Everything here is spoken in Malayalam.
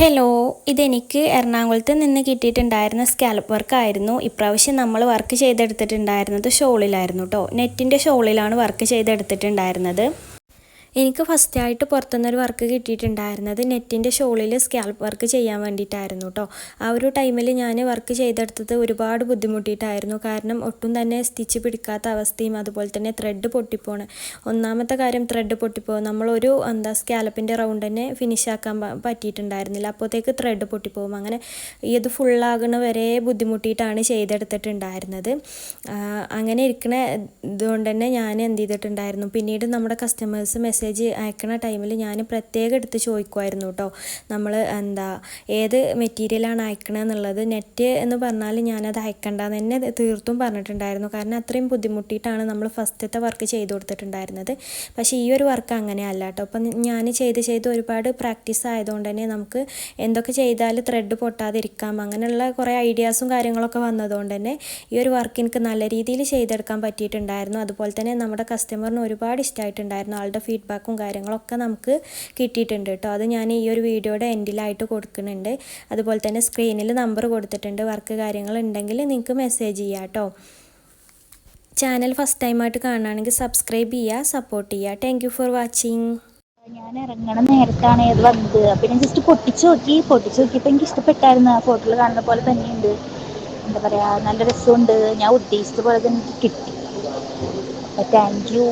ഹലോ, ഇതെനിക്ക് എറണാകുളത്ത് നിന്ന് കിട്ടിയിട്ടുണ്ടായിരുന്ന സ്കാലപ്പ് വർക്കായിരുന്നു. ഇപ്രാവശ്യം നമ്മൾ വർക്ക് ചെയ്തെടുത്തിട്ടുണ്ടായിരുന്നത് ഷോളിലായിരുന്നു കേട്ടോ. നെറ്റിൻ്റെ ഷോളിലാണ് വർക്ക് ചെയ്തെടുത്തിട്ടുണ്ടായിരുന്നത്. എനിക്ക് ഫസ്റ്റായിട്ട് പുറത്തുനിന്നൊരു വർക്ക് കിട്ടിയിട്ടുണ്ടായിരുന്നത് നെറ്റിൻ്റെ ഷോളിൽ സ്കാൽപ്പ് വർക്ക് ചെയ്യാൻ വേണ്ടിയിട്ടായിരുന്നു കേട്ടോ. ആ ഒരു ടൈമിൽ ഞാൻ വർക്ക് ചെയ്തെടുത്തത് ഒരുപാട് ബുദ്ധിമുട്ടിയിട്ടായിരുന്നു. കാരണം ഒട്ടും തന്നെ സ്റ്റിച്ച് പിടിക്കാത്ത അവസ്ഥയും അതുപോലെ തന്നെ ത്രെഡ് പൊട്ടിപ്പോണ്. ഒന്നാമത്തെ കാര്യം ത്രെഡ് പൊട്ടിപ്പോകും. നമ്മളൊരു സ്കാലപ്പിൻ്റെ റൗണ്ട് തന്നെ ഫിനിഷ് ആക്കാൻ പറ്റിയിട്ടുണ്ടായിരുന്നില്ല. അപ്പോഴത്തേക്ക് ത്രെഡ് പൊട്ടിപ്പോകും. അങ്ങനെ ഇത് ഫുള്ളാകണ വരെ ബുദ്ധിമുട്ടിയിട്ടാണ് ചെയ്തെടുത്തിട്ടുണ്ടായിരുന്നത്. അങ്ങനെ ഇരിക്കണ ഇതുകൊണ്ട് തന്നെ ഞാൻ എന്ത് ചെയ്തിട്ടുണ്ടായിരുന്നു, പിന്നീട് നമ്മുടെ കസ്റ്റമേഴ്സ് മെസ്സേജ് അയക്കണ ടൈമിൽ ഞാൻ പ്രത്യേകം എടുത്ത് ചോദിക്കുമായിരുന്നു കേട്ടോ. നമ്മൾ ഏത് മെറ്റീരിയലാണ് അയക്കണമെന്നുള്ളത്. നെറ്റ് എന്ന് പറഞ്ഞാൽ ഞാനത് അയക്കണ്ടെന്ന് തന്നെ തീർത്തും പറഞ്ഞിട്ടുണ്ടായിരുന്നു. കാരണം അത്രയും ബുദ്ധിമുട്ടിയിട്ടാണ് നമ്മൾ ഫസ്റ്റത്തെ വർക്ക് ചെയ്ത് കൊടുത്തിട്ടുണ്ടായിരുന്നത്. പക്ഷേ ഈ ഒരു വർക്ക് അങ്ങനെയല്ല കേട്ടോ. അപ്പം ഞാൻ ചെയ്ത് ഒരുപാട് പ്രാക്ടീസ് ആയതുകൊണ്ട് തന്നെ നമുക്ക് എന്തൊക്കെ ചെയ്താൽ ത്രെഡ് പൊട്ടാതിരിക്കാം, അങ്ങനെയുള്ള കുറേ ഐഡിയാസും കാര്യങ്ങളൊക്കെ വന്നതുകൊണ്ട് തന്നെ ഈ ഒരു വർക്ക് എനിക്ക് നല്ല രീതിയിൽ ചെയ്തെടുക്കാൻ പറ്റിയിട്ടുണ്ടായിരുന്നു. അതുപോലെ തന്നെ നമ്മുടെ കസ്റ്റമറിന് ഒരുപാട് ഇഷ്ടമായിട്ടുണ്ടായിരുന്നു. ആളുടെ ഫീഡ്ബാക്കും കാര്യങ്ങളൊക്കെ നമുക്ക് കിട്ടിയിട്ടുണ്ട് കേട്ടോ. അത് ഞാൻ ഈ ഒരു വീഡിയോയുടെ എൻഡിലായിട്ട് കൊടുക്കുന്നുണ്ട്. അതുപോലെ തന്നെ സ്ക്രീനിൽ നമ്പർ കൊടുത്തിട്ടുണ്ട്. വർക്ക് കാര്യങ്ങൾ ഉണ്ടെങ്കിൽ നിങ്ങൾക്ക് മെസ്സേജ് ചെയ്യാം കേട്ടോ. ചാനൽ ഫസ്റ്റ് ടൈമായിട്ട് കാണുകയാണെങ്കിൽ സബ്സ്ക്രൈബ് ചെയ്യുക, സപ്പോർട്ട് ചെയ്യുക. Thank you for watching. ഞാൻ ഇറങ്ങണ നേരത്താണ് ഇത് വന്നത്. അപ്പം ഞാൻ ജസ്റ്റ് പൊട്ടിച്ച് നോക്കിയപ്പോൾ എനിക്ക് ഇഷ്ടപ്പെട്ടായിരുന്നു. ആ ഫോട്ടോയിൽ കാണുന്ന പോലെ തന്നെയുണ്ട്. എന്താ പറയുക, നല്ല രസമുണ്ട്. ഞാൻ ഉദ്ദേശിച്ച പോലെ തന്നെ എനിക്ക് കിട്ടി. അപ്പോൾ താങ്ക് യു.